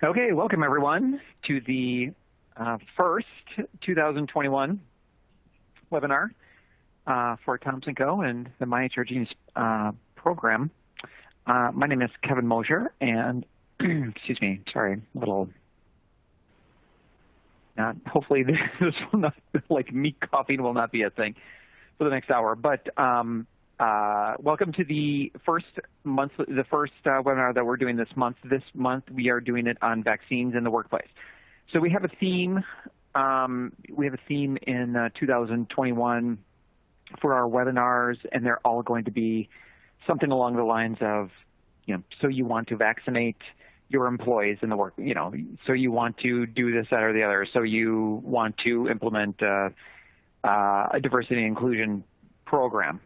Okay, welcome everyone to the first 2021 webinar for Thompson Co. and the MyHR Genius program. My name is Kevin Mosher, and excuse me, sorry, a little. Hopefully, this will not, like me coughing, will not be a thing for the next hour. But welcome to the first webinar that we're doing this month. This month we are doing it on vaccines in the workplace. So we have a theme. We have a theme in 2021 for our webinars, and they're all going to be something along the lines of, so you want to vaccinate your employees in the work, so you want to do this, that, or the other, so you want to implement a diversity and inclusion program.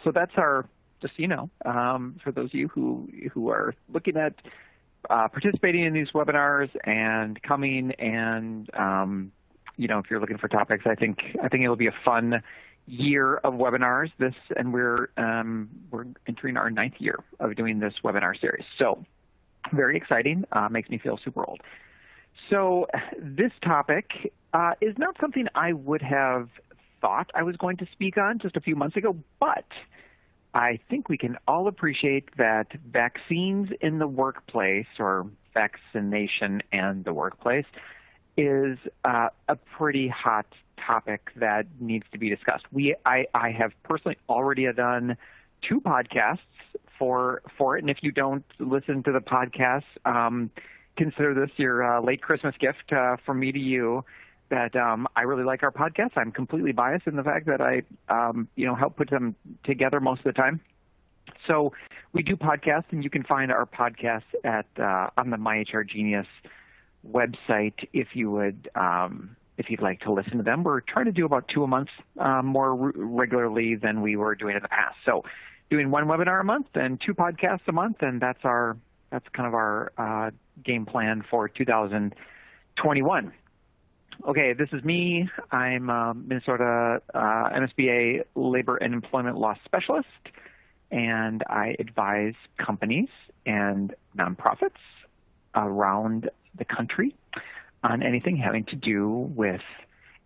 So that's our, just for those of you who are looking at participating in these webinars and coming, and if you're looking for topics, I think it'll be a fun year of webinars. And we're entering our 9th year of doing this webinar series. So very exciting. Makes me feel super old. So this topic is not something I would have thought I was going to speak on just a few months ago, but I think we can all appreciate that vaccines in the workplace, or vaccination and the workplace, is a pretty hot topic that needs to be discussed. I have personally already done 2 podcasts for it, and if you don't listen to the podcast, consider this your late Christmas gift from me to you. That I really like our podcasts. I'm completely biased in the fact that I, help put them together most of the time. So we do podcasts, and you can find our podcasts at on the MyHR Genius website if you would, if you'd like to listen to them. We're trying to do about 2 a month more regularly than we were doing in the past. So doing 1 webinar a month and 2 podcasts a month, and that's kind of our game plan for 2021. Okay, this is me. I'm a Minnesota MSBA Labor and Employment Law Specialist, and I advise companies and nonprofits around the country on anything having to do with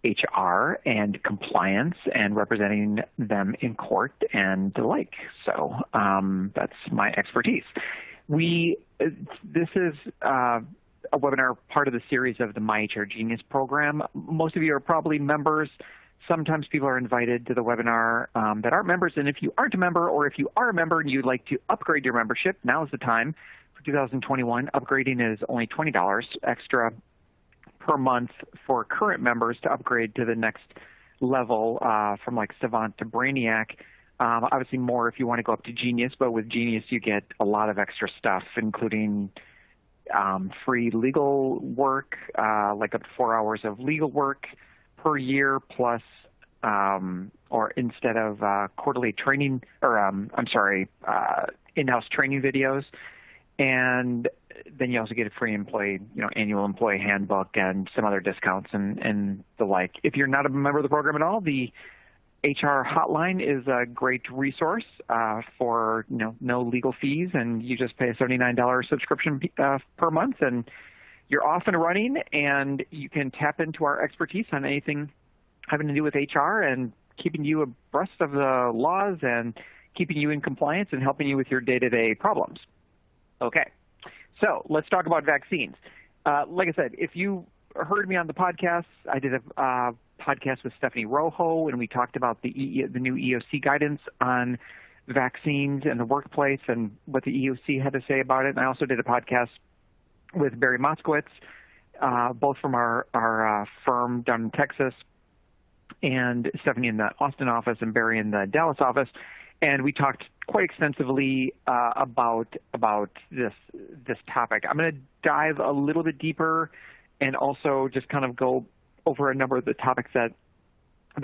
HR and compliance and representing them in court and the like. So that's my expertise. This is a webinar part of the series of the MyHR Genius program. Most of you are probably members. Sometimes people are invited to the webinar that aren't members, and if you aren't a member, or if you are a member and you'd like to upgrade your membership, now is the time. For 2021, upgrading is only $20 extra per month for current members to upgrade to the next level from like Savant to Brainiac. Obviously more if you want to go up to Genius, but with Genius you get a lot of extra stuff, including free legal work, like up to 4 hours of legal work per year, plus, or instead of quarterly training, or in-house training videos. And then you also get a free employee, annual employee handbook and some other discounts and the like. If you're not a member of the program at all, the HR hotline is a great resource for no legal fees, and you just pay a $79 subscription per month, and you're off and running, and you can tap into our expertise on anything having to do with HR and keeping you abreast of the laws and keeping you in compliance and helping you with your day-to-day problems. Okay, so let's talk about vaccines. Like I said, if you heard me on the podcast, I did a podcast with Stephanie Rojo, and we talked about the new EEOC guidance on vaccines in the workplace and what the EEOC had to say about it. And I also did a podcast with Barry Moskowitz, both from our firm down in Texas, and Stephanie in the Austin office and Barry in the Dallas office. And we talked quite extensively about this topic. I'm going to dive a little bit deeper and also just kind of go over a number of the topics that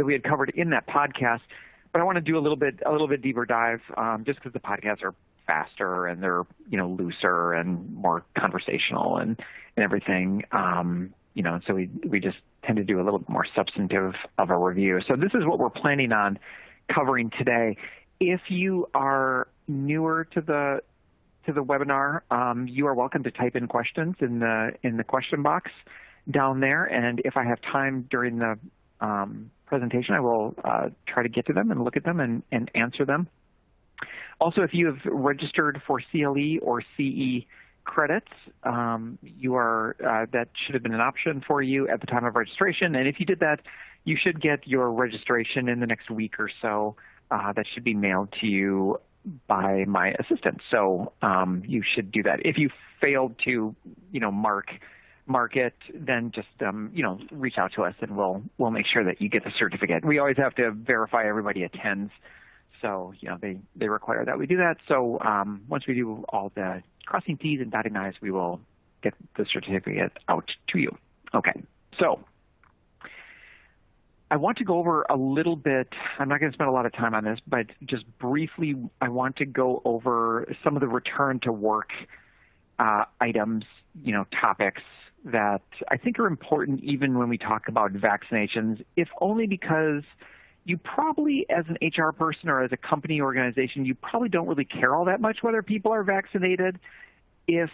we had covered in that podcast. But I want to do a little bit deeper dive, just because the podcasts are faster and they're looser and more conversational and everything. So we just tend to do a little bit more substantive of a review. So this is what we're planning on covering today. If you are newer to the to the webinar, you are welcome to type in questions in the question box down there. And if I have time during the presentation, I will try to get to them and look at them and answer them. Also, if you have registered for CLE or CE credits, that should have been an option for you at the time of registration. And if you did that, you should get your registration in the next week or so. That should be mailed to you by my assistant. So you should do that. If you failed to, mark it, then just reach out to us and we'll make sure that you get the certificate. We always have to verify everybody attends. So they require that we do that. So once we do all the crossing T's and dotting I's, we will get the certificate out to you. Okay, so I want to go over a little bit. I'm not going to spend a lot of time on this, but just briefly, I want to go over some of the return to work items, topics that I think are important even when we talk about vaccinations, if only because you probably, as an HR person or as a company organization, you probably don't really care all that much whether people are vaccinated if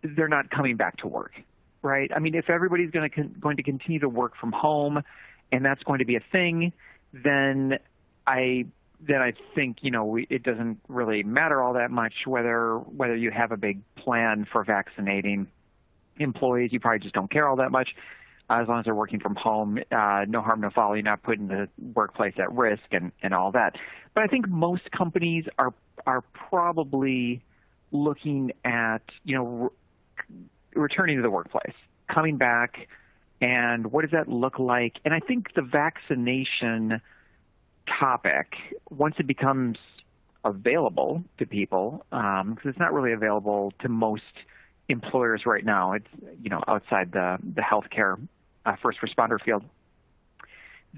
they're not coming back to work, right? I mean, if everybody's going to continue to work from home and that's going to be a thing, then I think, it doesn't really matter all that much whether you have a big plan for vaccinating employees. You probably just don't care all that much. As long as they're working from home, no harm, no foul. You're not putting the workplace at risk and all that. But I think most companies are probably looking at, returning to the workplace, coming back, and what does that look like? And I think the vaccination topic, once it becomes available to people, because it's not really available to most employers right now. It's, outside the healthcare first responder field.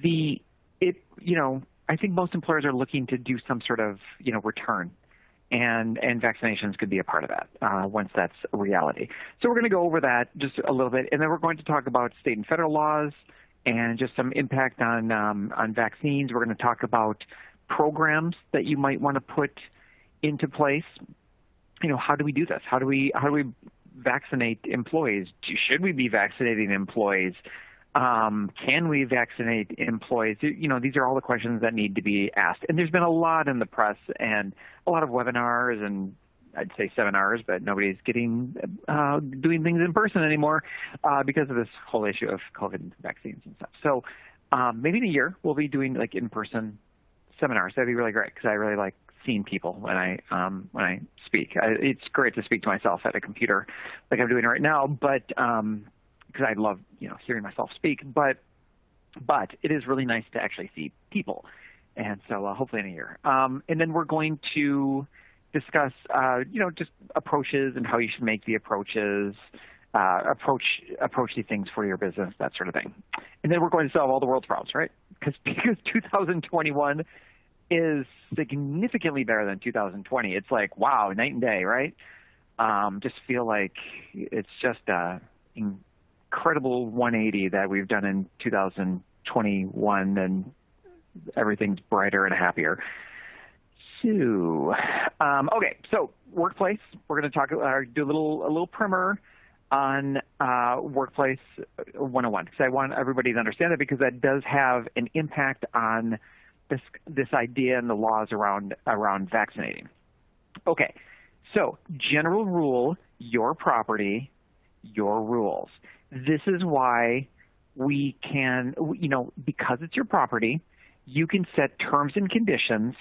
I think most employers are looking to do some sort of, return, and vaccinations could be a part of that once that's a reality. So we're going to go over that just a little bit, and then we're going to talk about state and federal laws and just some impact on vaccines. We're going to talk about programs that you might want to put into place. How do we do this? How do we vaccinate employees? Should we be vaccinating employees? Can we vaccinate employees? These are all the questions that need to be asked. And there's been a lot in the press and a lot of webinars and I'd say seminars, but nobody's doing things in person anymore because of this whole issue of COVID vaccines and stuff. So maybe in a year we'll be doing like in-person seminars. That'd be really great because I really like seeing people when I speak. It's great to speak to myself at a computer like I'm doing right now, but because I love hearing myself speak. But it is really nice to actually see people, and so hopefully in a year. And then we're going to discuss just approaches and how you should make the approach these things for your business, that sort of thing. And then we're going to solve all the world's problems, right? Because 2021 is significantly better than 2020. It's like, wow, night and day, right? Just feel like it's just an incredible 180 that we've done in 2021, and everything's brighter and happier. So, okay, so workplace. We're going to do a little primer on Workplace 101 because I want everybody to understand it because that does have an impact on this idea and the laws around vaccinating. Okay, so general rule, your property, your rules. This is why we can, because it's your property, you can set terms and conditions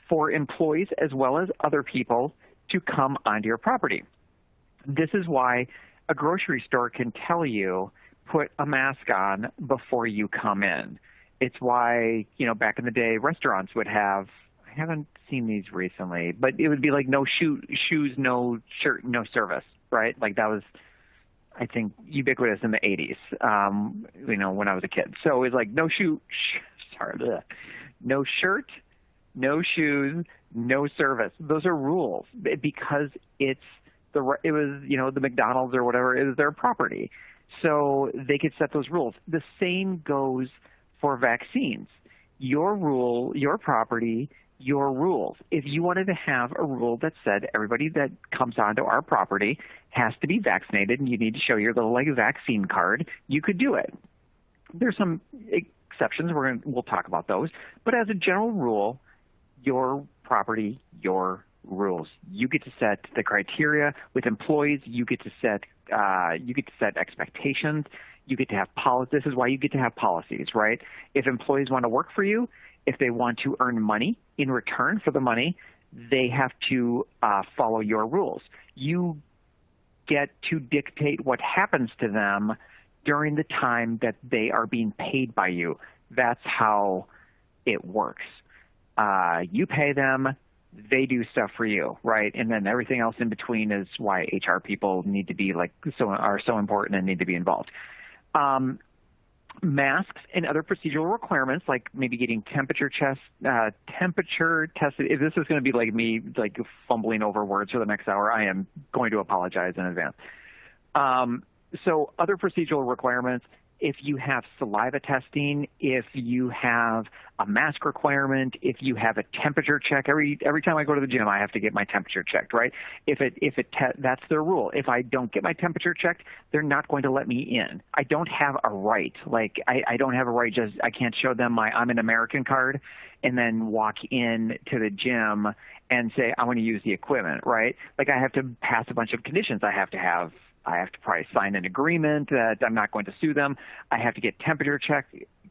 for employees as well as other people to come onto your property. This is why a grocery store can tell you, put a mask on before you come in. It's why, back in the day, restaurants would have, I haven't seen these recently, but it would be like no shoes, no shirt, no service, right? Like that was, I think, ubiquitous in the 80s, when I was a kid. So it was like no shirt, no shoes, no service. Those are rules because it was, the McDonald's or whatever, it was their property. So they could set those rules. The same goes for vaccines. Your rule, your property, your rules. If you wanted to have a rule that said everybody that comes onto our property has to be vaccinated and you need to show your little like vaccine card, you could do it. There's some exceptions. We'll talk about those. But as a general rule, your property, your rules. You get to set the criteria. With employees, you get to set expectations. You get to have policies. This is why you get to have policies, right? If employees want to work for you, if they want to earn money in return for the money, they have to follow your rules. You get to dictate what happens to them during the time that they are being paid by you. That's how it works. You pay them, they do stuff for you, right? And then everything else in between is why HR people need to be are so important and need to be involved. Masks and other procedural requirements, like maybe getting temperature tested. If this is going to be like me fumbling over words for the next hour, I am going to apologize in advance. So other procedural requirements, if you have saliva testing, if you have a mask requirement, if you have a temperature check, every time I go to the gym, I have to get my temperature checked, right? That's their rule. If I don't get my temperature checked, they're not going to let me in. I don't have a right. I don't have a right. I can't show them I'm an American card and then walk in to the gym and say, I want to use the equipment, right? I have to pass a bunch of conditions. I have to probably sign an agreement that I'm not going to sue them. I have to get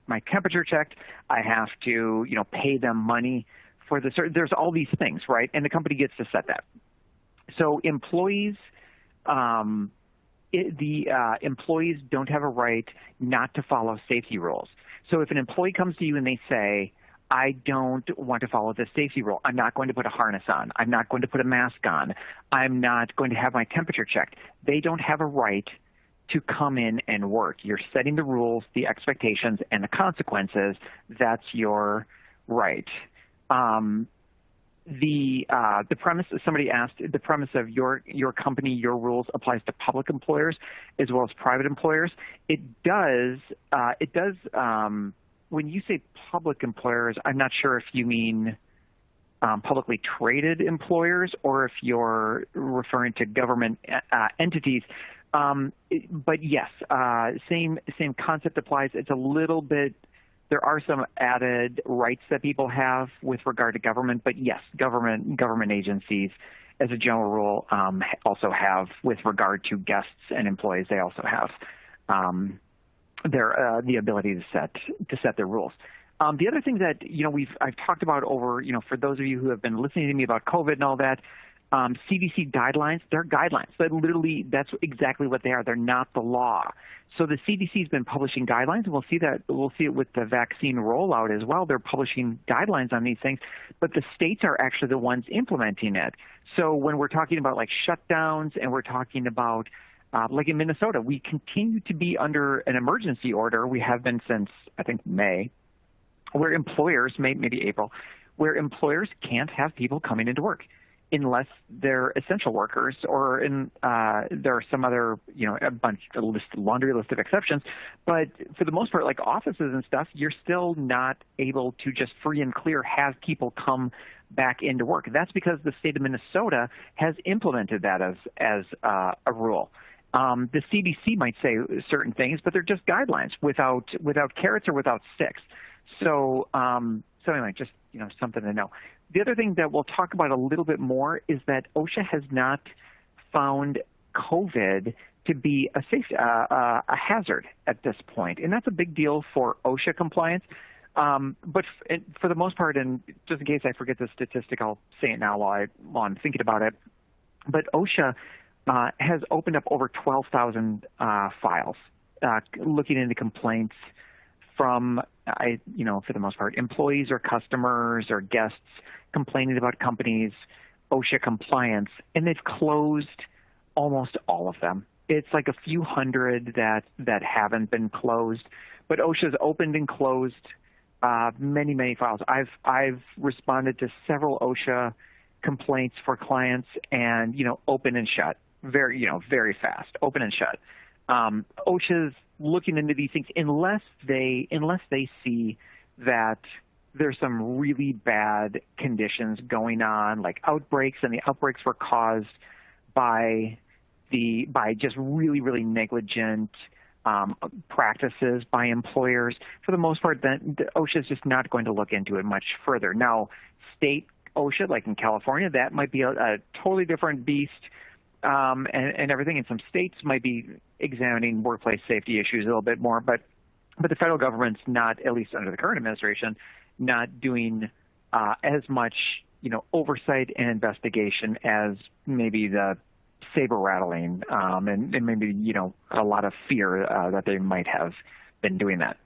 my temperature checked. I have to, pay them money for there's all these things, right? And the company gets to set that. So employees, employees don't have a right not to follow safety rules. So if an employee comes to you and they say, I don't want to follow this safety rule. I'm not going to put a harness on. I'm not going to put a mask on. I'm not going to have my temperature checked. They don't have a right to come in and work. You're setting the rules, the expectations, and the consequences. That's your right. The premise, somebody asked, the premise of your company, your rules applies to public employers as well as private employers. It does. When you say public employers, I'm not sure if you mean publicly traded employers or if you're referring to government entities. But yes, same concept applies. It's a little bit, there are some added rights that people have with regard to government, but yes, government agencies as a general rule also have, with regard to guests and employees, they also have the ability to set their rules. The other thing that I've talked about over for those of you who have been listening to me about COVID and all that, CDC guidelines, they're guidelines. That's exactly what they are. They're not the law. So the CDC has been publishing guidelines, and we'll see it with the vaccine rollout as well. They're publishing guidelines on these things, but the states are actually the ones implementing it. So when we're talking about shutdowns and we're talking about like in Minnesota, we continue to be under an emergency order. We have been since, I think, May, where employers, maybe April, where employers can't have people coming into work unless they're essential workers or there are some other, laundry list of exceptions. But for the most part, like offices and stuff, you're still not able to just free and clear have people come back into work. That's because the state of Minnesota has implemented that as a rule. The CDC might say certain things, but they're just guidelines without carrots or without sticks. So anyway, just something to know. The other thing that we'll talk about a little bit more is that OSHA has not found COVID to be a hazard at this point, and that's a big deal for OSHA compliance. But for the most part, and just in case I forget the statistic, I'll say it now while I'm thinking about it. But OSHA has opened up over 12,000 files looking into complaints from, for the most part, employees or customers or guests complaining about companies' OSHA compliance, and they've closed almost all of them. It's like a few hundred that haven't been closed, but OSHA's opened and closed many, many files. I've responded to several OSHA complaints for clients, and open and shut very fast, open and shut. OSHA's looking into these things unless they see that there's some really bad conditions going on, like outbreaks, and the outbreaks were caused by just really, really negligent practices by employers. For the most part, then the OSHA is just not going to look into it much further. Now, state OSHA, like in California, that might be a totally different beast, and everything. And some states might be examining workplace safety issues a little bit more, but the federal government's not, at least under the current administration, not doing as much, oversight and investigation as maybe the saber rattling and maybe, a lot of fear that they might have been doing that.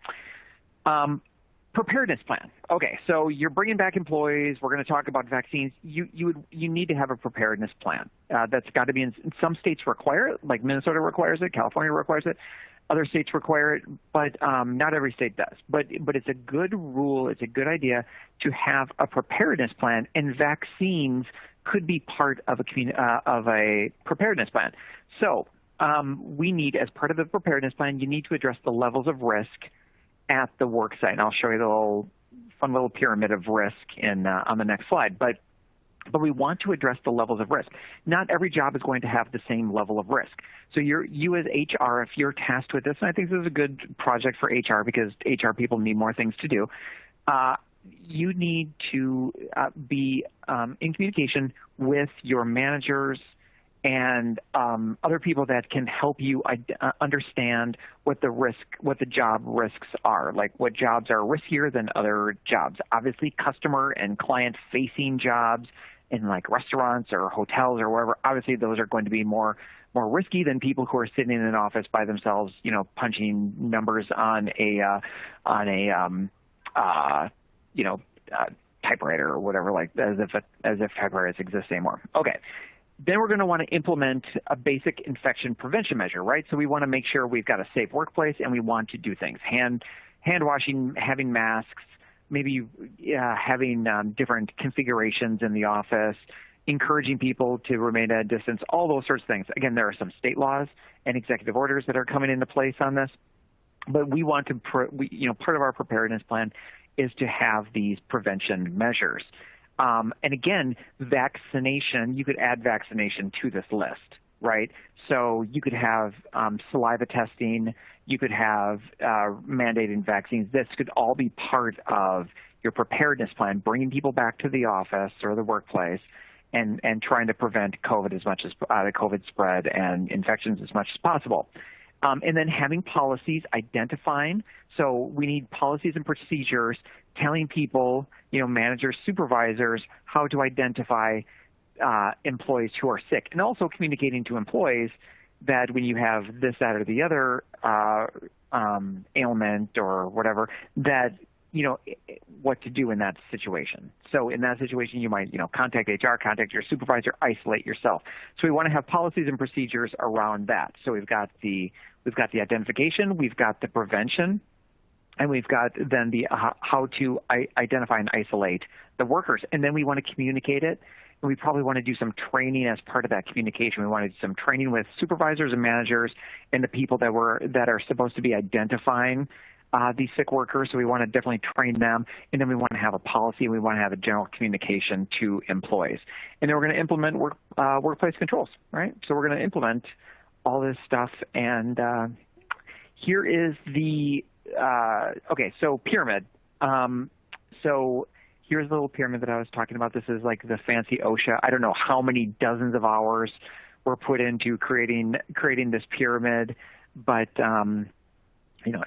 Preparedness plan. Okay, so you're bringing back employees. We're going to talk about vaccines. You need to have a preparedness plan. That's got to be in some states require it, like Minnesota requires it, California requires it. Other states require it, but not every state does. But it's a good rule. It's a good idea to have a preparedness plan, and vaccines could be part of a preparedness plan. So we need, as part of the preparedness plan, you need to address the levels of risk at the work site. And I'll show you the fun little pyramid of risk on the next slide. But we want to address the levels of risk. Not every job is going to have the same level of risk. So you as HR, if you're tasked with this, and I think this is a good project for HR because HR people need more things to do, you need to be in communication with your managers and other people that can help you understand what the job risks are, like what jobs are riskier than other jobs. Obviously, customer and client-facing jobs in like restaurants or hotels or wherever, obviously those are going to be more risky than people who are sitting in an office by themselves, punching numbers on a typewriter or whatever, like as if typewriters exist anymore. Okay. Then we're going to want to implement a basic infection prevention measure, right? So we want to make sure we've got a safe workplace, and we want to do things. Hand washing, having masks, maybe having different configurations in the office, encouraging people to remain at a distance, all those sorts of things. Again, there are some state laws and executive orders that are coming into place on this, but we want to, part of our preparedness plan is to have these prevention measures. And again, vaccination, you could add vaccination to this list, right? So you could have saliva testing, you could have mandating vaccines. This could all be part of your preparedness plan, bringing people back to the office or the workplace and trying to prevent COVID as much as the COVID spread and infections as much as possible. And then having policies identifying. So we need policies and procedures telling people, managers, supervisors, how to identify employees who are sick, and also communicating to employees that when you have this, that, or the other ailment or whatever, that what to do in that situation. So in that situation, you might contact HR, contact your supervisor, isolate yourself. So we want to have policies and procedures around that. So we've got the identification, we've got the prevention, and we've got then the how to identify and isolate the workers. And then we want to communicate it. And we probably want to do some training as part of that communication. We want to do some training with supervisors and managers and the people that are supposed to be identifying these sick workers. So we want to definitely train them. And then we want to have a policy, and we want to have a general communication to employees. And then we're going to implement workplace controls, right? So we're going to implement all this stuff. And here is the so pyramid. So here's the little pyramid that I was talking about. This is like the fancy OSHA. I don't know how many dozens of hours were put into creating this pyramid, but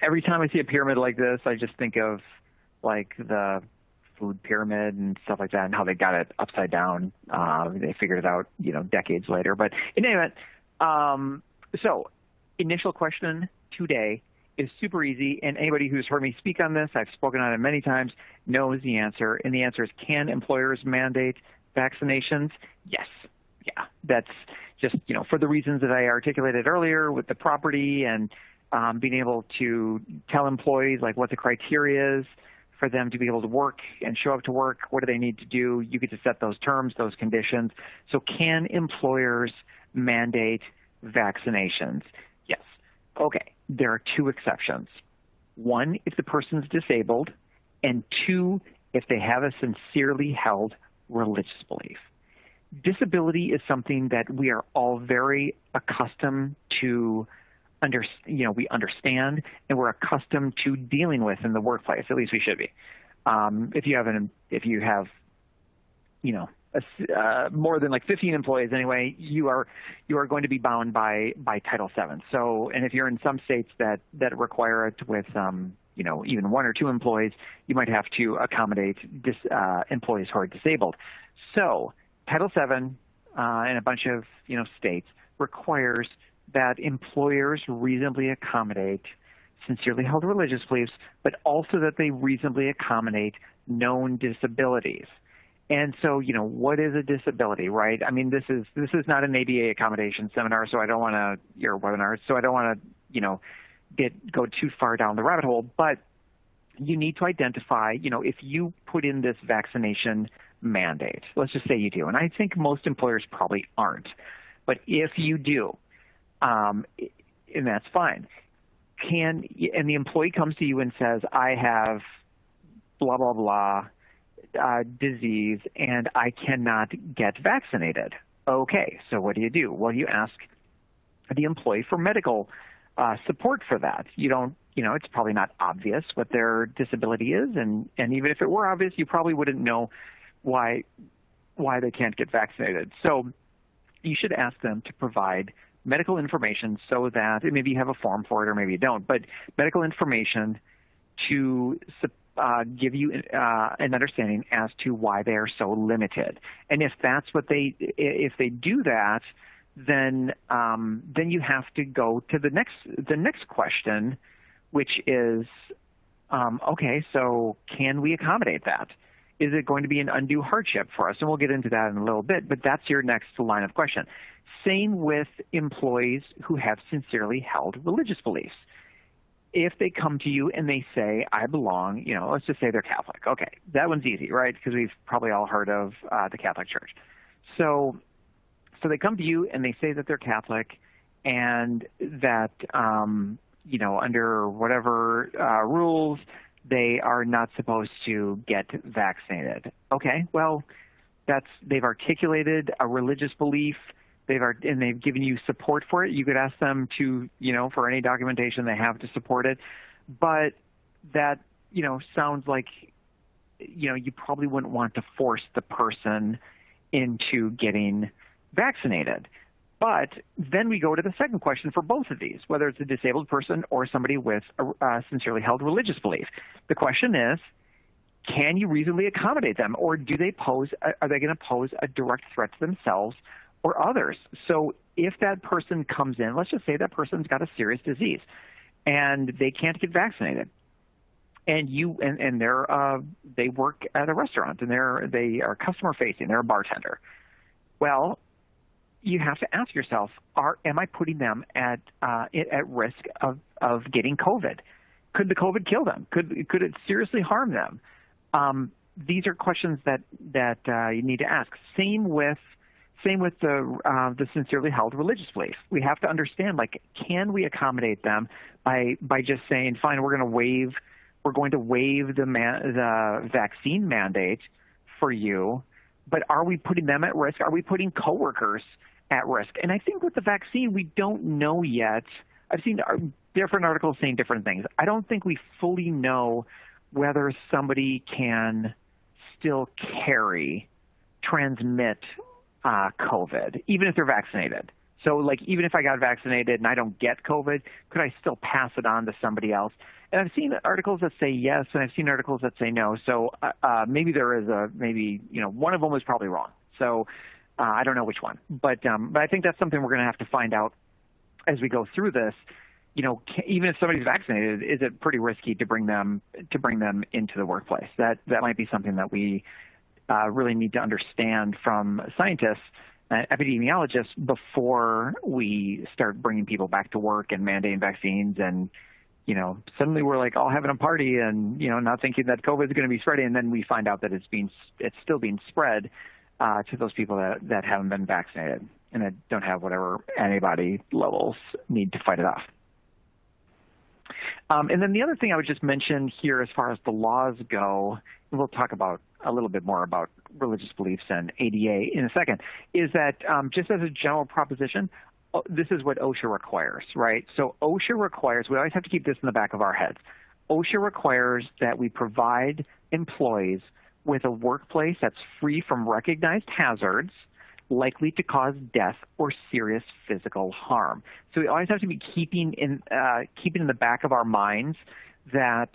every time I see a pyramid like this, I just think of like the food pyramid and stuff like that, and how they got it upside down. They figured it out, decades later. But in any event, so initial question today is super easy, and anybody who's heard me speak on this, I've spoken on it many times, knows the answer. And the answer is, can employers mandate vaccinations? Yes. Yeah, that's just, for the reasons that I articulated earlier with the property and being able to tell employees like what the criteria is for them to be able to work and show up to work. What do they need to do? You get to set those terms, those conditions. So can employers mandate vaccinations? Yes. Okay. There are two exceptions. One, if the person's disabled, and two, if they have a sincerely held religious belief. Disability is something that we are all very accustomed to, we understand, and we're accustomed to dealing with in the workplace. At least we should be. If you have more than like 15 employees anyway, you are going to be bound by Title VII. So, and if you're in some states that require it with even 1 or 2 employees, you might have to accommodate employees who are disabled. So Title VII in a bunch of states requires that employers reasonably accommodate sincerely held religious beliefs, but also that they reasonably accommodate known disabilities. And so, what is a disability, right? I mean, this is not an ABA accommodation seminar, so I don't want to, your webinar, so I don't want to, go too far down the rabbit hole, but you need to identify, if you put in this vaccination mandate, let's just say you do, and I think most employers probably aren't, but if you do, and that's fine, and the employee comes to you and says, I have blah, blah, blah, disease, and I cannot get vaccinated. Okay, so what do? Well, you ask the employee for medical support for that. You don't, it's probably not obvious what their disability is, and even if it were obvious, you probably wouldn't know why they can't get vaccinated. So you should ask them to provide medical information so that, maybe you have a form for it or maybe you don't, but medical information to give you an understanding as to why they are so limited. And if that's what if they do that, then you have to go to the next question, which is, okay, so can we accommodate that? Is it going to be an undue hardship for us? And we'll get into that in a little bit, but that's your next line of question. Same with employees who have sincerely held religious beliefs. If they come to you and they say, I belong, let's just say they're Catholic. Okay, that one's easy, right? Because we've probably all heard of the Catholic Church. So they come to you and they say that they're Catholic and that, under whatever rules, they are not supposed to get vaccinated. Okay, well, they've articulated a religious belief. And they've given you support for it. You could ask them to, for any documentation they have to support it. But that, sounds like, you probably wouldn't want to force the person into getting vaccinated. But then we go to the second question for both of these, whether it's a disabled person or somebody with a sincerely held religious belief. The question is, can you reasonably accommodate them, or are they going to pose a direct threat to themselves or others? So if that person comes in, let's just say that person's got a serious disease and they can't get vaccinated, and they work at a restaurant and they are customer facing, they're a bartender. Well, you have to ask yourself, am I putting them at risk of getting COVID? Could the COVID kill them? Could it seriously harm them? These are questions that you need to ask. Same with the sincerely held religious belief. We have to understand, can we accommodate them by just saying, fine, we're going to waive the vaccine mandate for you, but are we putting them at risk? Are we putting coworkers at risk? And I think with the vaccine, we don't know yet. I've seen different articles saying different things. I don't think we fully know whether somebody can still transmit COVID, even if they're vaccinated. So even if I got vaccinated and I don't get COVID, could I still pass it on to somebody else? And I've seen articles that say yes, and I've seen articles that say no. So maybe there is one of them was probably wrong. So I don't know which one, but I think that's something we're going to have to find out as we go through this. Even if somebody's vaccinated, is it pretty risky to bring them into the workplace? That might be something that we really need to understand from scientists, epidemiologists, before we start bringing people back to work and mandating vaccines. And suddenly we're all having a party and not thinking that COVID is going to be spreading, and then we find out that it's still being spread to those people that haven't been vaccinated and that don't have whatever antibody levels need to fight it off. And then the other thing I would just mention here as far as the laws go, and we'll talk about a little bit more about religious beliefs and ADA in a second, is that just as a general proposition, this is what OSHA requires, right? So OSHA requires, we always have to keep this in the back of our heads, OSHA requires that we provide employees with a workplace that's free from recognized hazards likely to cause death or serious physical harm. So we always have to be keeping in the back of our minds that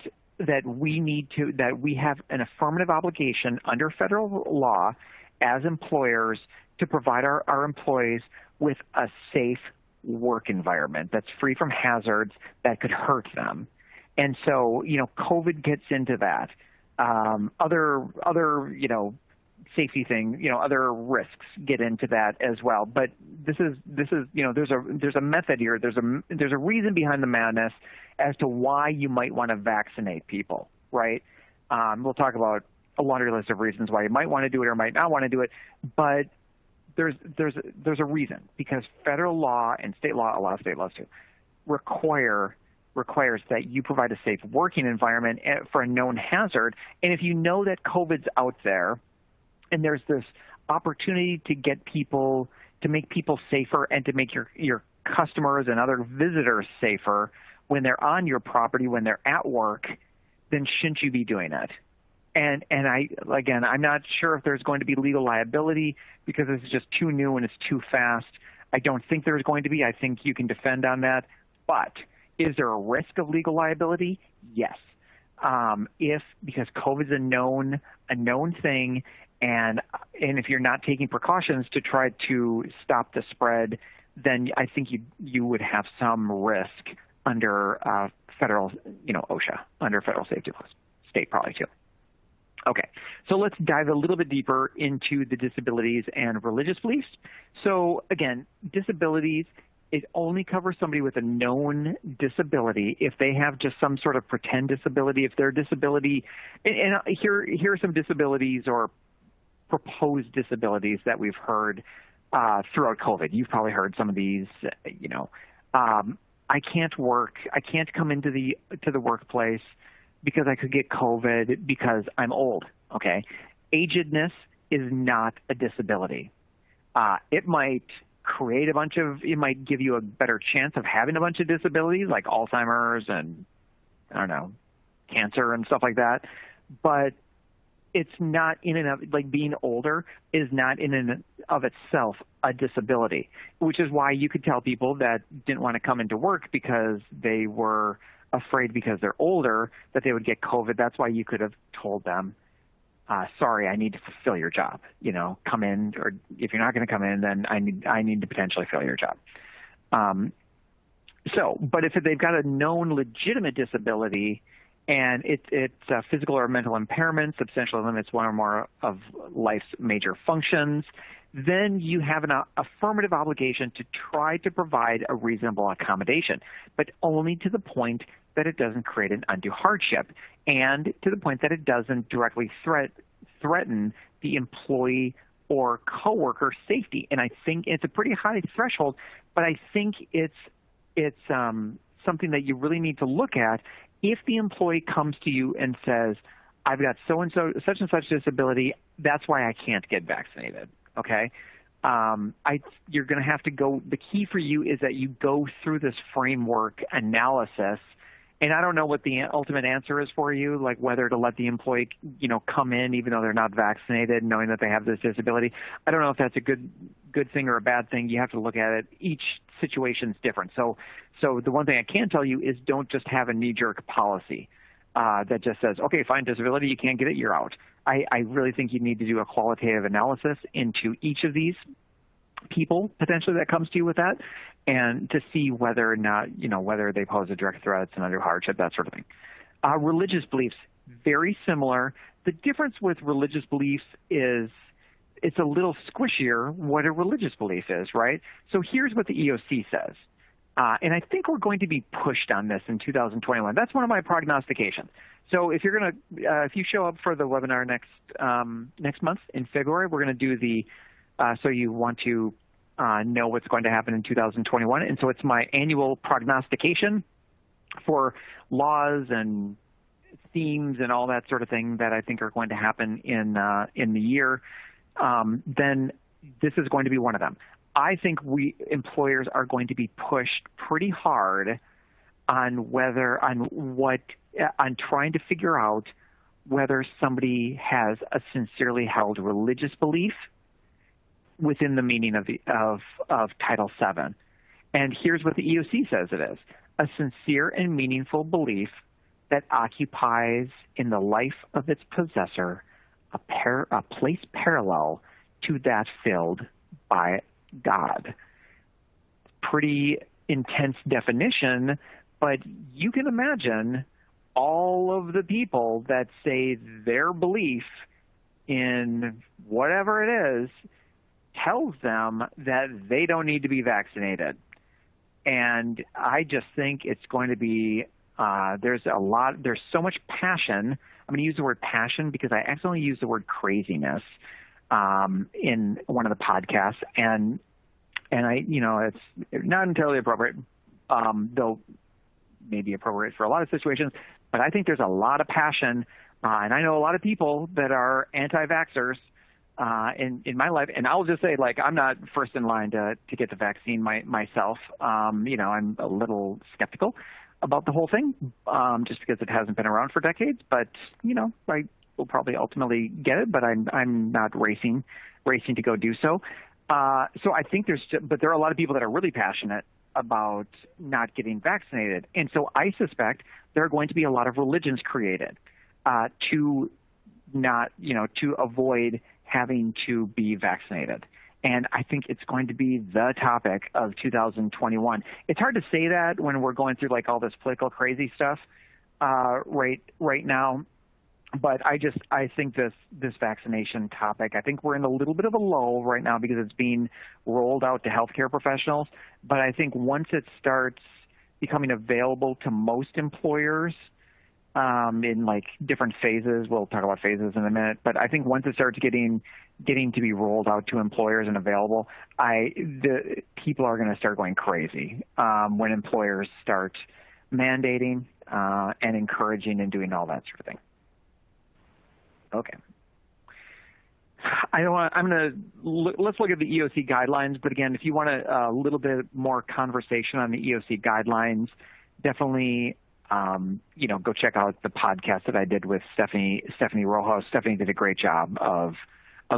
we have an affirmative obligation under federal law as employers to provide our employees with a safe work environment that's free from hazards that could hurt them. And so, COVID gets into that. Other safety thing, other risks get into that as well. But this is, there's a method here. There's a reason behind the madness as to why you might want to vaccinate people, right? We'll talk about a laundry list of reasons why you might want to do it or might not want to do it, but there's a reason, because federal law and state law, a lot of state laws too, requires that you provide a safe working environment for a known hazard. And if you know that COVID's out there, and there's this opportunity to get people, to make people safer and to make your customers and other visitors safer when they're on your property, when they're at work, then shouldn't you be doing it? And I'm not sure if there's going to be legal liability because this is just too new and it's too fast. I don't think there's going to be. I think you can defend on that. But is there a risk of legal liability? Yes. Because COVID's a known thing, and if you're not taking precautions to try to stop the spread, then I think you would have some risk under federal, OSHA, under federal safety laws, state probably too. Okay, so let's dive a little bit deeper into the disabilities and religious beliefs. So again, disabilities, it only covers somebody with a known disability if they have just some sort of pretend disability. If their disability, and here are some disabilities or proposed disabilities that we've heard throughout COVID. You've probably heard some of these, I can't work, I can't come into the workplace because I could get COVID because I'm old, okay? Agedness is not a disability. It might create it might give you a better chance of having a bunch of disabilities like Alzheimer's and, cancer and stuff like that. But it's not in and of, like being older is not in and of itself a disability, which is why you could tell people that didn't want to come into work because they were afraid because they're older that they would get COVID. That's why you could have told them, sorry, I need to fulfill your job. Come in, or if you're not going to come in, then I need to potentially fill your job. But if they've got a known legitimate disability and it's a physical or mental impairment, substantially limits one or more of life's major functions, then you have an affirmative obligation to try to provide a reasonable accommodation, but only to the point that it doesn't create an undue hardship and to the point that it doesn't directly threaten the employee or coworker safety. And I think it's a pretty high threshold, but I think it's something that you really need to look at. If the employee comes to you and says, I've got so-and-so, such and such disability, that's why I can't get vaccinated, okay? You're going to have to go, the key for you is that you go through this framework analysis, and I don't know what the ultimate answer is for you, like whether to let the employee, come in even though they're not vaccinated, knowing that they have this disability. I don't know if that's a good thing or a bad thing. You have to look at it. Each situation's different. So the one thing I can tell you is don't just have a knee-jerk policy that just says, okay, fine, disability, you can't get it, you're out. I really think you need to do a qualitative analysis into each of these people potentially that comes to you with that, and to see whether or not, whether they pose a direct threat, it's an undue hardship, that sort of thing. Religious beliefs, very similar. The difference with religious beliefs is it's a little squishier what a religious belief is, right? So here's what the EEOC says. And I think we're going to be pushed on this in 2021. That's one of my prognostications. So if if you show up for the webinar next month in February, we're going to do so you want to know what's going to happen in 2021. And so it's my annual prognostication. for laws and themes and all that sort of thing that I think are going to happen in the year, then this is going to be one of them. I think employers are going to be pushed pretty hard on trying to figure out whether somebody has a sincerely held religious belief within the meaning of Title VII. And here's what the EEOC says it is: a sincere and meaningful belief that occupies in the life of its possessor a place parallel to that filled by God. Pretty intense definition, but you can imagine all of the people that say their belief in whatever it is tells them that they don't need to be vaccinated. And I just think it's going to be, there's so much passion. I'm going to use the word passion because I accidentally used the word craziness in one of the podcasts, and it's not entirely appropriate, though maybe appropriate for a lot of situations, but I think there's a lot of passion, and I know a lot of people that are anti-vaxxers in my life, and I'll just say, like, I'm not first in line to get the vaccine myself. I'm a little skeptical about the whole thing, just because it hasn't been around for decades, but, I will probably ultimately get it, but I'm not racing to go do so. So I think but there are a lot of people that are really passionate about not getting vaccinated. And so I suspect there are going to be a lot of religions created to avoid having to be vaccinated. And I think it's going to be the topic of 2021. It's hard to say that when we're going through like all this political crazy stuff right now. But I think this vaccination topic, I think we're in a little bit of a lull right now because it's being rolled out to healthcare professionals. But I think once it starts becoming available to most employers in like different phases, we'll talk about phases in a minute, but I think once it starts getting to be rolled out to employers and available, the people are going to start going crazy when employers start mandating and encouraging and doing all that sort of thing. Okay. Let's look at the EEOC guidelines. But again, if you want a little bit more conversation on the EEOC guidelines, definitely, go check out the podcast that I did with Stephanie Rojo. Stephanie did a great job of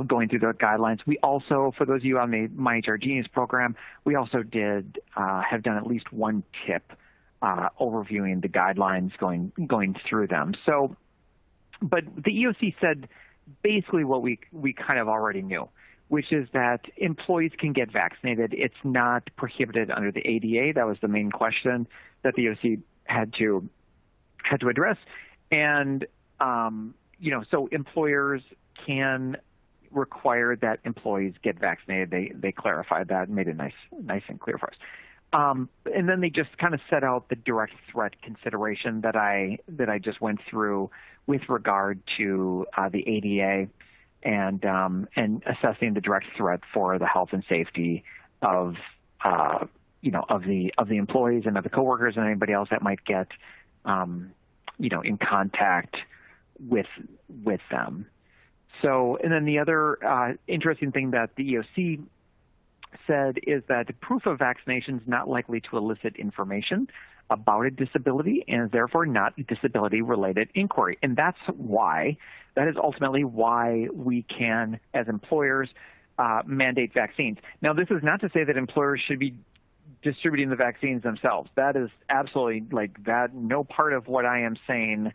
going through the guidelines. We also, for those of you on the My HR Genius program, we also have done at least one tip overviewing the guidelines, going through them. So. But the EEOC said basically what we kind of already knew, which is that employees can get vaccinated. It's not prohibited under the ADA. That was the main question that the EEOC had to address. And, so employers can require that employees get vaccinated. They clarified that and made it nice and clear for us. And then they just kind of set out the direct threat consideration that I just went through with regard to the ADA and assessing the direct threat for the health and safety of the employees and of the coworkers and anybody else that might get in contact with them. So, and then the other interesting thing that the EEOC said is that the proof of vaccination is not likely to elicit information about a disability and is therefore not a disability-related inquiry. And that is ultimately why we can, as employers, mandate vaccines. Now, this is not to say that employers should be distributing the vaccines themselves. That is absolutely no part of what I am saying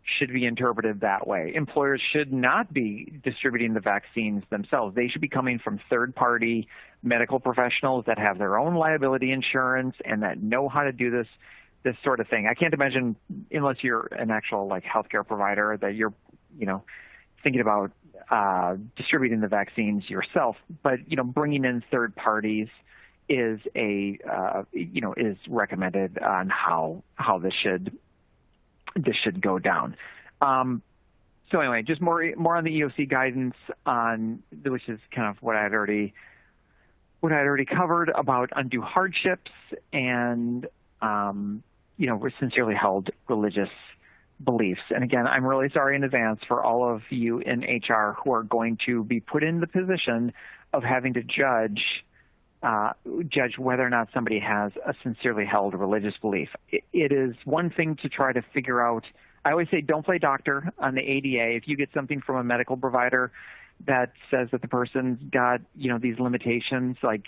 should be interpreted that way. Employers should not be distributing the vaccines themselves. They should be coming from third-party medical professionals that have their own liability insurance and that know how to do this sort of thing. I can't imagine, unless you're an actual healthcare provider, that you're thinking about distributing the vaccines yourself. But bringing in third parties is is recommended on how this should go down. So anyway, just more on the EEOC guidance which is kind of what I had already covered about undue hardships and sincerely held religious beliefs. And again, I'm really sorry in advance for all of you in HR who are going to be put in the position of having to judge whether or not somebody has a sincerely held religious belief. It is one thing to try to figure out. I always say don't play doctor on the ADA. If you get something from a medical provider that says that the person's got, these limitations, like,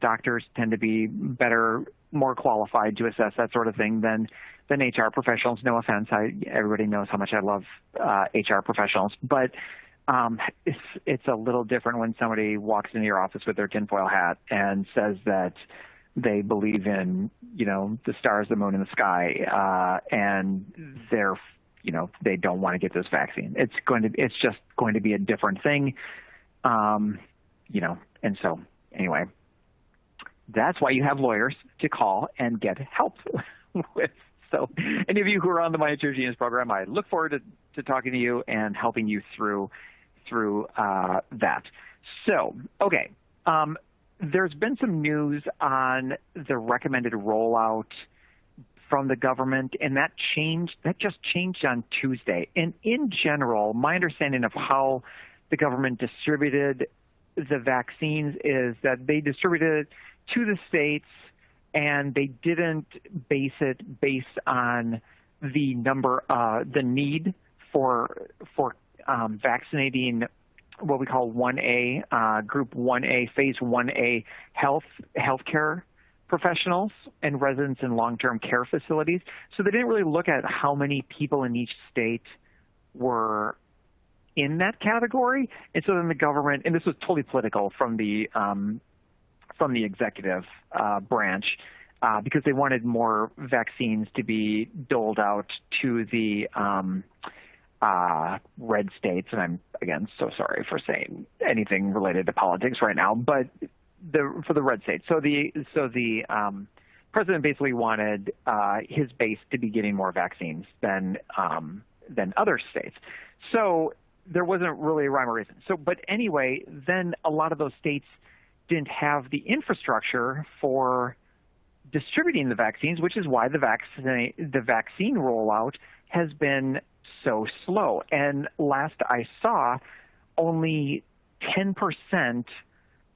doctors tend to be better, more qualified to assess that sort of thing than HR professionals. No offense. Everybody knows how much I love HR professionals, but it's a little different when somebody walks into your office with their tinfoil hat and says that they believe in, the stars, the moon, and the sky, and they don't want to get this vaccine. It's just going to be a different thing, and so anyway, that's why you have lawyers to call and get help with. So any of you who are on the My Insurance Genius program, I look forward to talking to you and helping you through that. So, okay. There's been some news on the recommended rollout from the government, and that just changed on Tuesday. And in general, my understanding of how the government distributed the vaccines is that they distributed it to the states, and they didn't base it based on the need for vaccinating what we call 1A, Group 1A, Phase 1A healthcare professionals and residents in long-term care facilities. So they didn't really look at how many people in each state were in that category. And so then the government, and this was totally political from the executive branch, because they wanted more vaccines to be doled out to the red states. And I'm, again, so sorry for saying anything related to politics right now, but for the red states. So the president basically wanted his base to be getting more vaccines than other states. So there wasn't really a rhyme or reason. So, but anyway, then a lot of those states didn't have the infrastructure for distributing the vaccines, which is why the vaccine rollout has been so slow. And last I saw, only 10%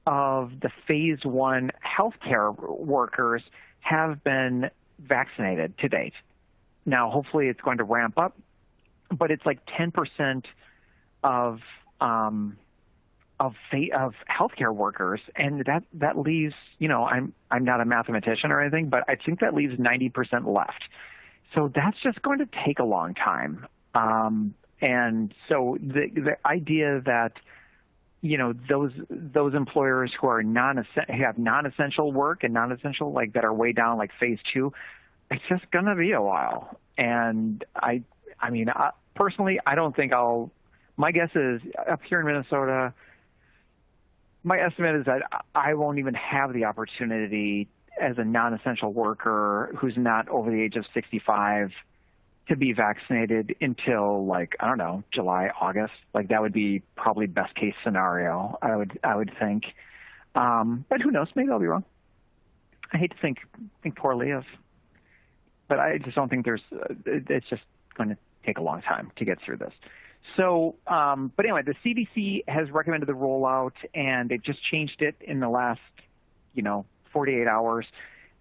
of the Phase 1 healthcare workers have been vaccinated to date. Now, hopefully it's going to ramp up, but it's like 10% of healthcare workers, and that leaves, I'm not a mathematician or anything, but I think that leaves 90% left. So that's just going to take a long time. And so the idea that, those employers who are have non-essential work and non-essential, like that are way down, like Phase 2, it's just going to be a while. And I personally, I don't think my guess is up here in Minnesota, my estimate is that I won't even have the opportunity as a non-essential worker who's not over the age of 65 to be vaccinated until, like, I don't know, July, August. Like, that would be probably best case scenario, I would think. But who knows? Maybe I'll be wrong. I hate to think poorly of, but I just don't think it's just going to take a long time to get through this. So, but anyway, the CDC has recommended the rollout, and they've just changed it in the last, 48 hours.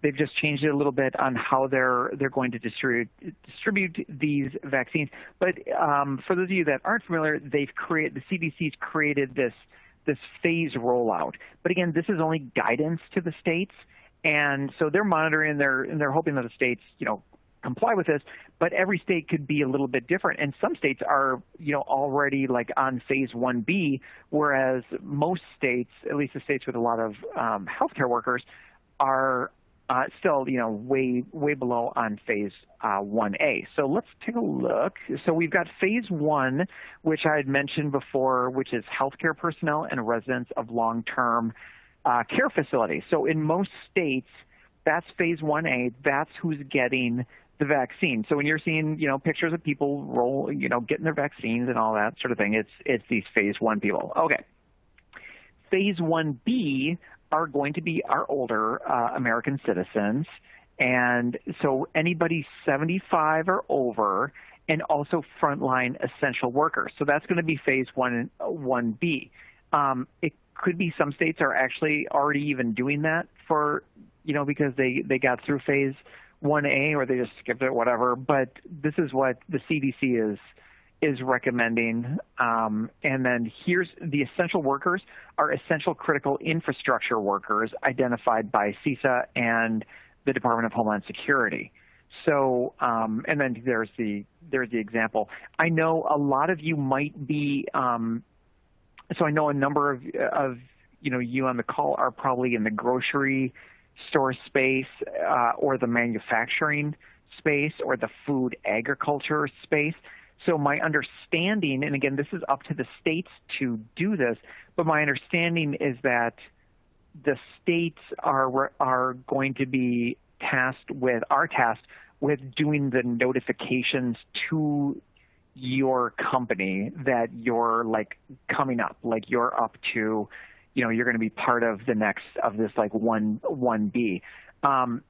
They've just changed it a little bit on how they're going to distribute these vaccines. But for those of you that aren't familiar, the CDC's created this phase rollout. But again, this is only guidance to the states, and so they're monitoring and they're hoping that the states, comply with this, but every state could be a little bit different. And some states are, already like on Phase 1B, whereas most states, at least the states with a lot of healthcare workers, are still, way below on Phase 1A. So let's take a look. So we've got Phase 1, which I had mentioned before, which is healthcare personnel and residents of long-term care facilities. So in most states, that's Phase 1A. That's who's getting the vaccine. So when you're seeing, pictures of people getting their vaccines and all that sort of thing, it's these Phase 1 people. Okay. Phase 1B are going to be our older American citizens, And so anybody 75 or over, and also frontline essential workers. So that's going to be phase 1B. It could be some states are actually already even doing that for, because they got through phase 1A or they just skipped it, whatever. But this is what the CDC is recommending. And then here's the essential workers are essential critical infrastructure workers identified by CISA and the Department of Homeland Security. So, and then there's the example. I know a lot of you might be, so I know a number of you on the call are probably in the grocery store space or the manufacturing space or the food agriculture space. So my understanding, and again, this is up to the states to do this, but my understanding is that the states are going to be tasked with doing the notifications to your company that you're coming up, you're up to, you're going to be part of the next of this 1B. A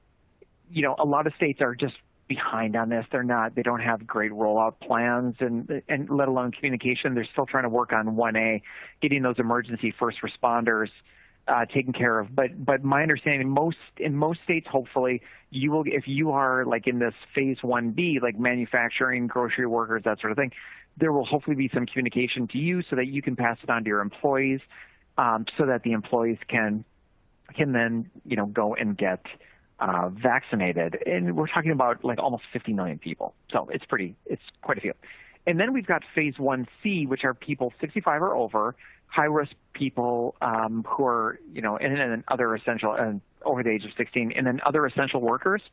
lot of states are just behind on this. They don't have great rollout plans and let alone communication. They're still trying to work on 1A, getting those emergency first responders taken care of. But my understanding, in most states, hopefully, you will, if you are in this phase 1B, manufacturing, grocery workers, that sort of thing, there will hopefully be some communication to you so that you can pass it on to your employees, so that the employees can then go and get vaccinated. And we're talking about almost 50 million people. So it's quite a few. And then we've got phase 1C, which are people 65 or over, high-risk people who are, and then other essential, and over the age of 16, and then other essential workers.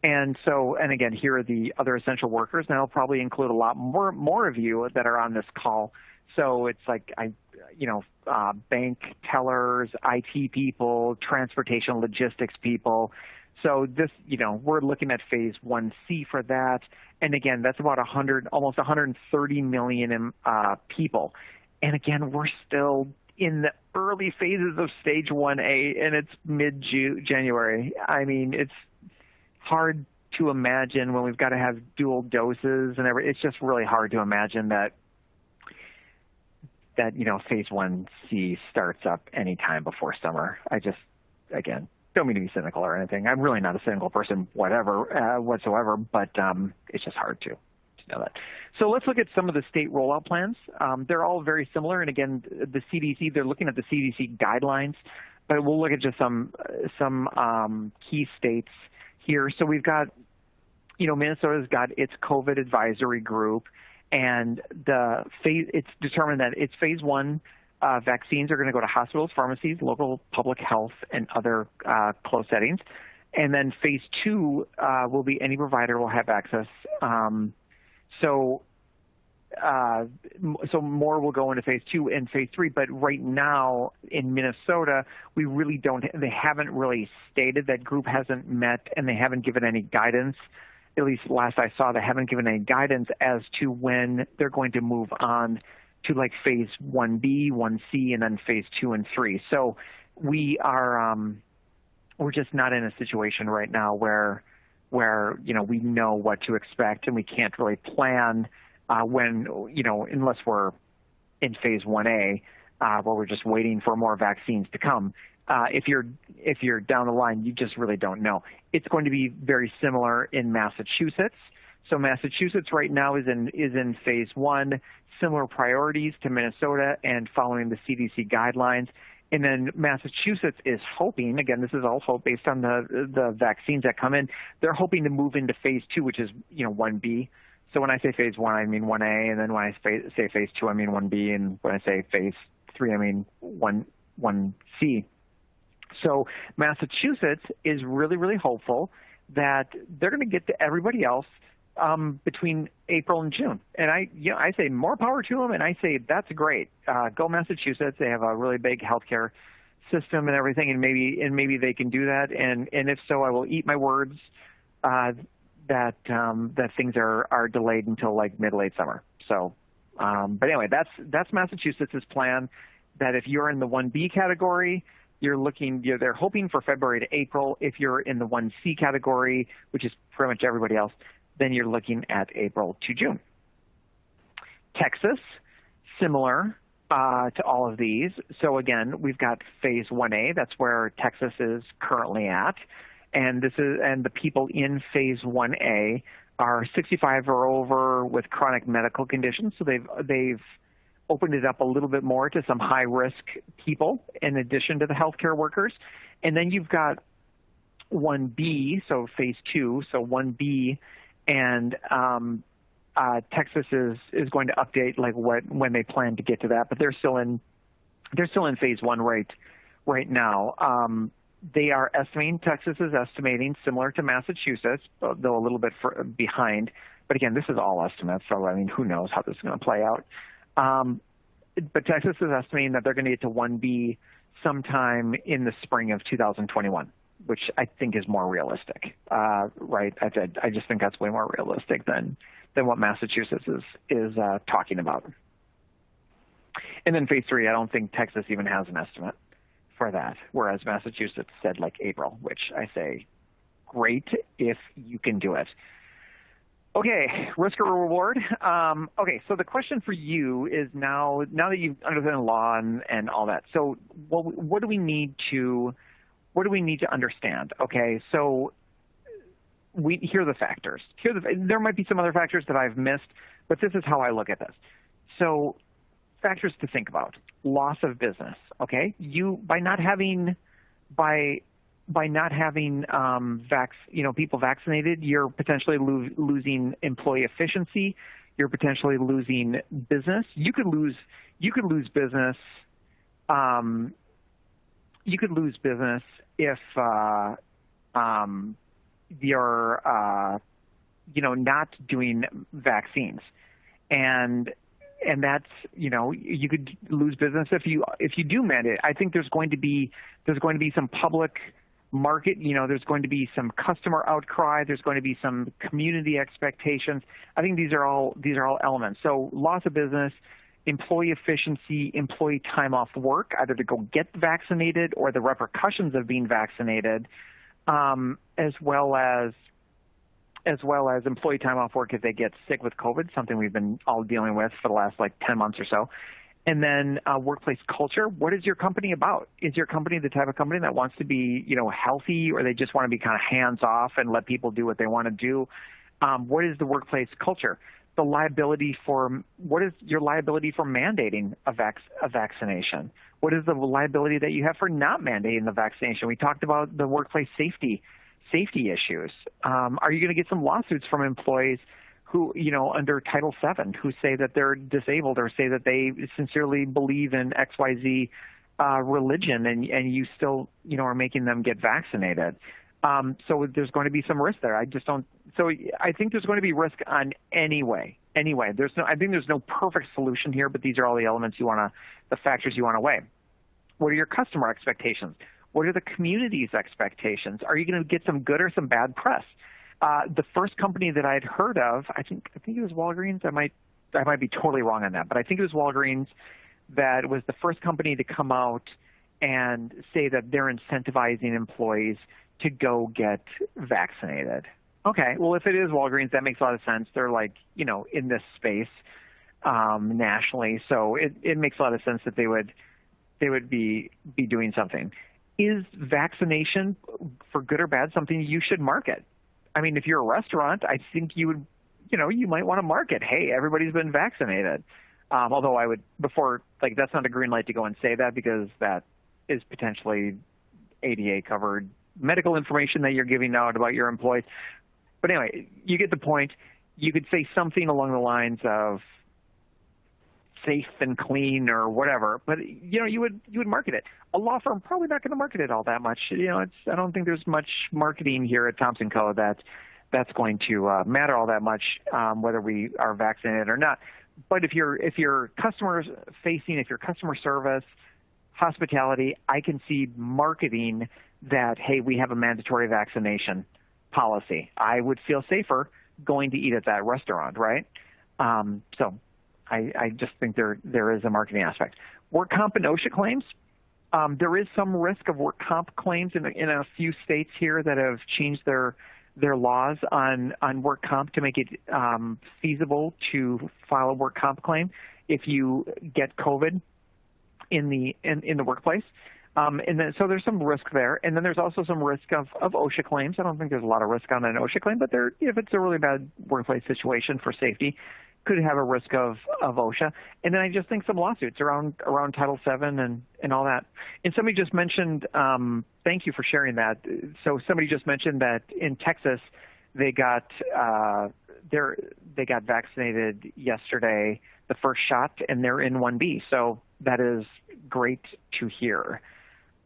And so, and again, here are the other essential workers, and I'll probably include a lot more of you that are on this call. So it's bank tellers, IT people, transportation logistics people. So this, we're looking at phase 1C for that. And again, that's about almost 130 million people. And again, we're still in the early phases of stage 1A, and it's mid-January. I mean, it's hard to imagine when we've got to have dual doses and everything. It's just really hard to imagine that phase 1C starts up anytime before summer. Again, don't mean to be cynical or anything. I'm really not a cynical person, whatsoever, but it's just hard to know that. So let's look at some of the state rollout plans. They're all very similar, and again, the CDC, they're looking at the CDC guidelines, but we'll look at just some key states here. So we've got, Minnesota's got its COVID advisory group, and it's determined that its phase 1 vaccines are going to go to hospitals, pharmacies, local public health, and other closed settings. And then phase 2 will be any provider will have access. So more will go into phase 2 and phase 3. But right now in Minnesota, we really they haven't really stated, that group hasn't met, and they haven't given any guidance. At least last I saw, they haven't given any guidance as to when they're going to move on to phase 1B, 1C, and then phase 2 and 3. So we are, we're just not in a situation right now where we know what to expect, and we can't really plan when, unless we're in phase 1A, where we're just waiting for more vaccines to come. If you're down the line, you just really don't know. It's going to be very similar in Massachusetts. So Massachusetts right now is in phase 1, similar priorities to Minnesota and following the CDC guidelines. And then Massachusetts is hoping, again, this is all hope based on the vaccines that come in, they're hoping to move into phase 2, which is 1B. So when I say phase 1, I mean 1A, and then when I say phase 2, I mean 1B, and when I say phase 3, I mean 1C. So Massachusetts is really, really hopeful that they're going to get to everybody else between April and June. And I say more power to them, and I say that's great. Go Massachusetts. They have a really big healthcare system and everything, and maybe they can do that. And if so, I will eat my words that things are delayed until mid-late summer. So, but anyway, that's Massachusetts' plan. That if you're in the 1B category, they're hoping for February to April. If you're in the 1C category, which is pretty much everybody else, then you're looking at April to June. Texas, similar to all of these. So again, we've got phase 1A. That's where Texas is currently at. And the people in phase 1A are 65 or over with chronic medical conditions. So they've opened it up a little bit more to some high-risk people in addition to the healthcare workers. And then you've got 1B, so phase 2, so 1B, and Texas is going to update like when they plan to get to that, but they're still in phase 1 right now. They are estimating, Texas is estimating, similar to Massachusetts, though a little bit behind. But again, this is all estimates, so I mean, who knows how this is going to play out. But Texas is estimating that they're going to get to 1B sometime in the spring of 2021, which I think is more realistic, right? I just think that's way more realistic than what Massachusetts is talking about. And then phase 3, I don't think Texas even has an estimate for that, whereas Massachusetts said like April, which I say, great if you can do it. Okay, risk or reward. Okay, so the question for you is now that you've understood the law and all that. So what do we need to understand? Okay, so here are the factors. There might be some other factors that I've missed, but this is how I look at this. So factors to think about: loss of business. Okay, by not having people vaccinated, you're potentially losing employee efficiency. You're potentially losing business. You could lose business. You could lose business if you're not doing vaccines, and that's, you could lose business if you do mandate. I think there's going to be some public market, there's going to be some customer outcry, there's going to be some community expectations. I think these are all elements. So loss of business, employee efficiency, employee time off work, either to go get vaccinated or the repercussions of being vaccinated, as well as employee time off work if they get sick with COVID, something we've been all dealing with for the last 10 months or so. And then workplace culture. What is your company about? Is your company the type of company that wants to be, healthy, or they just want to be kind of hands off and let people do what they want to do? What is the workplace culture? What is your liability for mandating a vaccination? What is the liability that you have for not mandating the vaccination? We talked about the workplace safety issues. Are you going to get some lawsuits from employees who, under Title VII, who say that they're disabled or say that they sincerely believe in XYZ religion, and you still, are making them get vaccinated? So there's going to be some risk there. So I think there's going to be risk on anyway. I think there's no perfect solution here, but these are all the elements the factors you want to weigh. What are your customer expectations? What are the community's expectations? Are you going to get some good or some bad press? The first company that I'd heard of, I think it was Walgreens. I might be totally wrong on that, but I think it was Walgreens that was the first company to come out and say that they're incentivizing employees to go get vaccinated. Okay, well, if it is Walgreens, that makes a lot of sense. They're in this space nationally, so it makes a lot of sense that they would be doing something. Is vaccination, for good or bad, something you should market? I mean, if you're a restaurant, I think you would, you might want to market, hey, everybody's been vaccinated. Although I would, that's not a green light to go and say that, because that is potentially ADA covered medical information that you're giving out about your employees. But anyway, you get the point. You could say something along the lines of safe and clean or whatever, but you would market it. A law firm probably not going to market it all that much. I don't think there's much marketing here at Thompson Co. that's going to matter all that much, whether we are vaccinated or not. But if you're customers facing, if you're customer service, hospitality, I can see marketing that, hey, we have a mandatory vaccination policy. I would feel safer going to eat at that restaurant, right? So I just think there is a marketing aspect. Work comp and OSHA claims. There is some risk of work comp claims in a few states here that have changed their laws on work comp to make it feasible to file a work comp claim if you get COVID in the workplace. And then, so there's some risk there. And then there's also some risk of OSHA claims. I don't think there's a lot of risk on an OSHA claim, but if it's a really bad workplace situation for safety, could have a risk of OSHA. And then I just think some lawsuits around Title VII and all that. And somebody just mentioned, thank you for sharing that. So somebody just mentioned that in Texas, they got vaccinated yesterday, the first shot, and they're in 1B. So that is great to hear.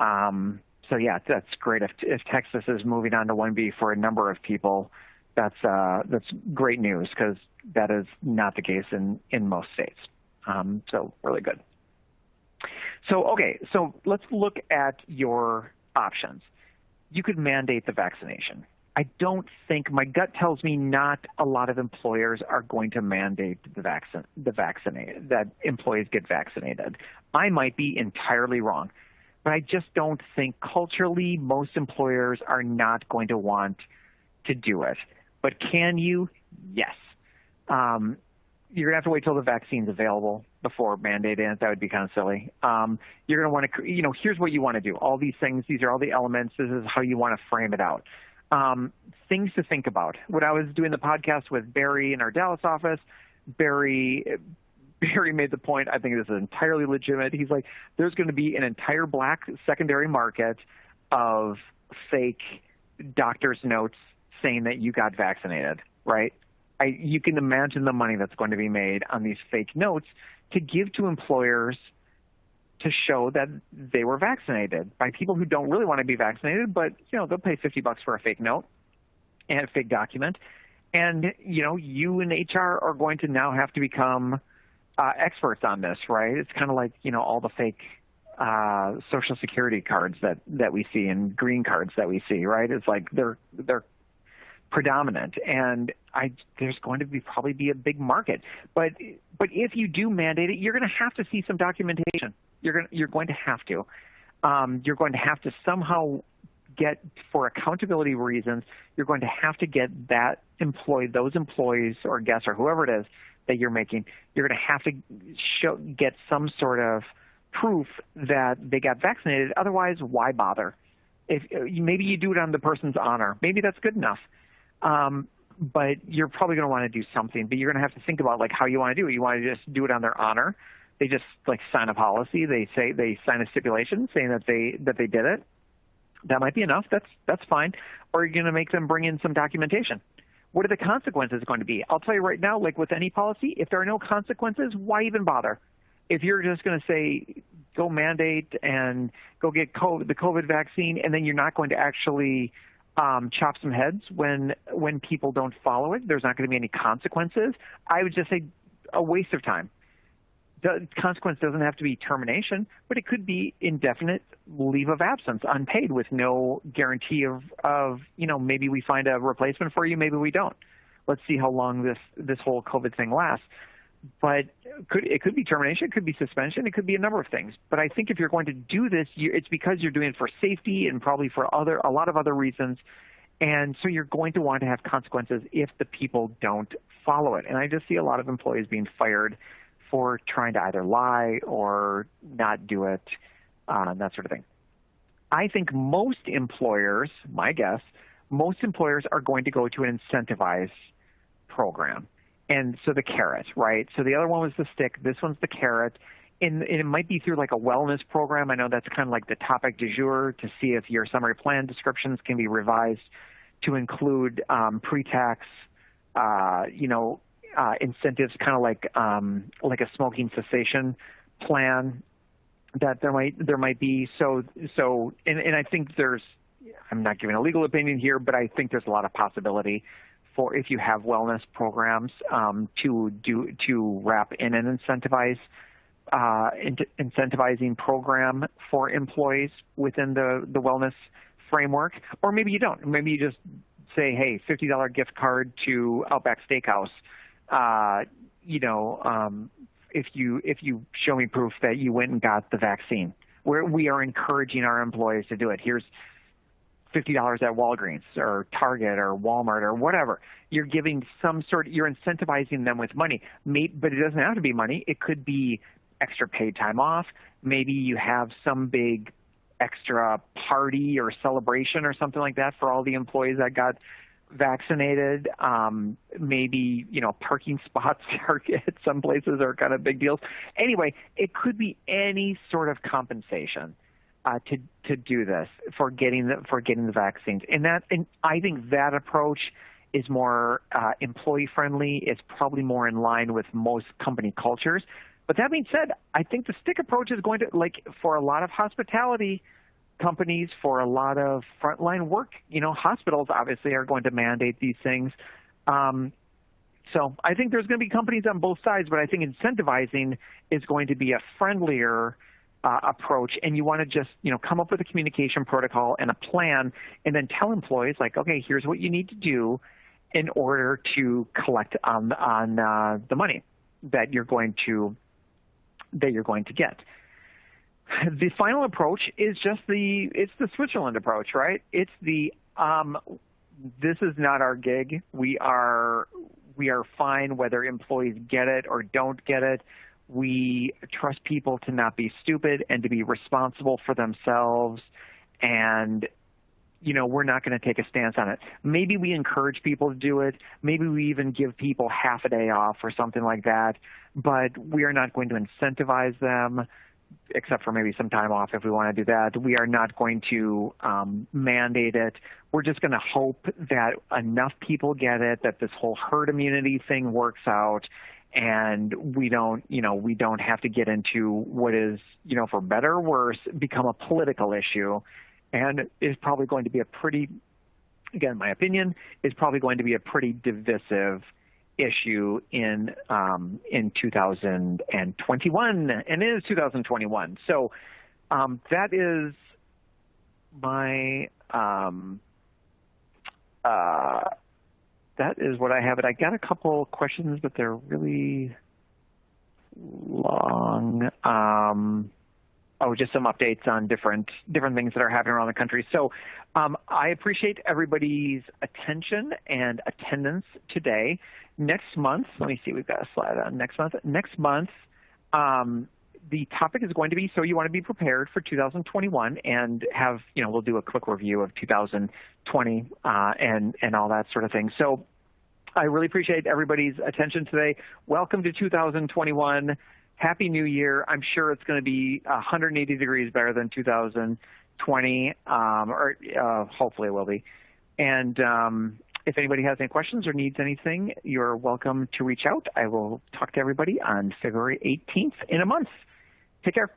So yeah, that's great. If Texas is moving on to 1B for a number of people, that's great news, because that is not the case in most states. So really good. So okay, so let's look at your options. You could mandate the vaccination. I don't think, my gut tells me not a lot of employers are going to mandate that employees get vaccinated. I might be entirely wrong, but I just don't think culturally most employers are not going to want to do it. But can you? Yes. You're going to have to wait till the vaccine's available before mandating it. That would be kind of silly. You're going to want to, here's what you want to do. All these things, these are all the elements. This is how you want to frame it out. Things to think about. When I was doing the podcast with Barry in our Dallas office, Barry made the point, I think this is entirely legitimate. He's like, there's going to be an entire black secondary market of fake doctor's notes saying that you got vaccinated, right? You can imagine the money that's going to be made on these fake notes to give to employers to show that they were vaccinated by people who don't really want to be vaccinated, but they'll pay $50 for a fake note and a fake document. And you and HR are going to now have to become experts on this, right? It's kind of like all the fake Social Security cards that we see and green cards that we see, right? It's like they're predominant, and there's going to probably be a big market. But if you do mandate it, you're going to have to see some documentation. You're going to have to. You're going to have to somehow get, for accountability reasons, you're going to have to get that those employees or guests or whoever it is that you're making, you're going to have to get some sort of proof that they got vaccinated. Otherwise, why bother? If maybe you do it on the person's honor, maybe that's good enough. But you're probably going to want to do something. But you're going to have to think about how you want to do it. You want to just do it on their honor. They just sign a policy. They sign a stipulation saying that they did it. That might be enough. That's fine. Or you're going to make them bring in some documentation. What are the consequences going to be? I'll tell you right now, with any policy, if there are no consequences, why even bother? If you're just going to say, go mandate and go get the COVID vaccine, and then you're not going to actually chop some heads when people don't follow it, there's not going to be any consequences, I would just say a waste of time. The consequence doesn't have to be termination, but it could be indefinite leave of absence, unpaid, with no guarantee of maybe we find a replacement for you, maybe we don't. Let's see how long this whole COVID thing lasts. But it could be termination, it could be suspension, it could be a number of things. But I think if you're going to do this, it's because you're doing it for safety and probably for a lot of other reasons. And so you're going to want to have consequences if the people don't follow it. And I just see a lot of employees being fired for trying to either lie or not do it, that sort of thing. I think most employers, my guess, most employers are going to go to an incentivize program. And so the carrot, right? So the other one was the stick. This one's the carrot. And it might be through a wellness program. I know that's kind of the topic du jour, to see if your summary plan descriptions can be revised to include pre-tax, incentives, kind of like a smoking cessation plan that there might be. So and I think I'm not giving a legal opinion here, but I think there's a lot of possibility for, if you have wellness programs, to wrap in an incentivizing program for employees within the wellness framework. Or maybe you don't. Maybe you just say, hey, $50 gift card to Outback Steakhouse. If you show me proof that you went and got the vaccine, where we are encouraging our employees to do it. Here's $50 at Walgreens or Target or Walmart or whatever. You're giving you're incentivizing them with money. But it doesn't have to be money. It could be extra paid time off. Maybe you have some big extra party or celebration or something like that for all the employees that got vaccinated. Maybe, parking spots at some places are kind of big deals. Anyway, it could be any sort of compensation to do this for getting the vaccines. And I think that approach is more employee friendly. It's probably more in line with most company cultures. But that being said, I think the stick approach is going to, for a lot of hospitality companies, for a lot of frontline work, hospitals obviously are going to mandate these things. So I think there's going to be companies on both sides, but I think incentivizing is going to be a friendlier approach. And you want to just, come up with a communication protocol and a plan, and then tell employees, okay, here's what you need to do in order to collect on the money that you're going to get. The final approach is just the Switzerland approach, right? It's the this is not our gig. We are fine whether employees get it or don't get it. We trust people to not be stupid and to be responsible for themselves, and we're not going to take a stance on it. Maybe we encourage people to do it. Maybe we even give people half a day off or something like that, but we are not going to incentivize them, except for maybe some time off if we want to do that. We are not going to mandate it. We're just going to hope that enough people get it, that this whole herd immunity thing works out, and we don't have to get into what is, for better or worse, become a political issue, and is probably going to be again, my opinion, is probably going to be a pretty divisive issue in 2021, and it is 2021. So that is my that is what I have. I got a couple questions, but they're really long. Just some updates on different things that are happening around the country. So I appreciate everybody's attention and attendance today. Next month, let me see, we've got a slide on next month. Next month, the topic is going to be, so you want to be prepared for 2021 and have, we'll do a quick review of 2020 and all that sort of thing. So I really appreciate everybody's attention today. Welcome to 2021. Happy New Year. I'm sure it's going to be 180 degrees better than 2020, or hopefully it will be. And if anybody has any questions or needs anything, you're welcome to reach out. I will talk to everybody on February 18th in a month. Take care.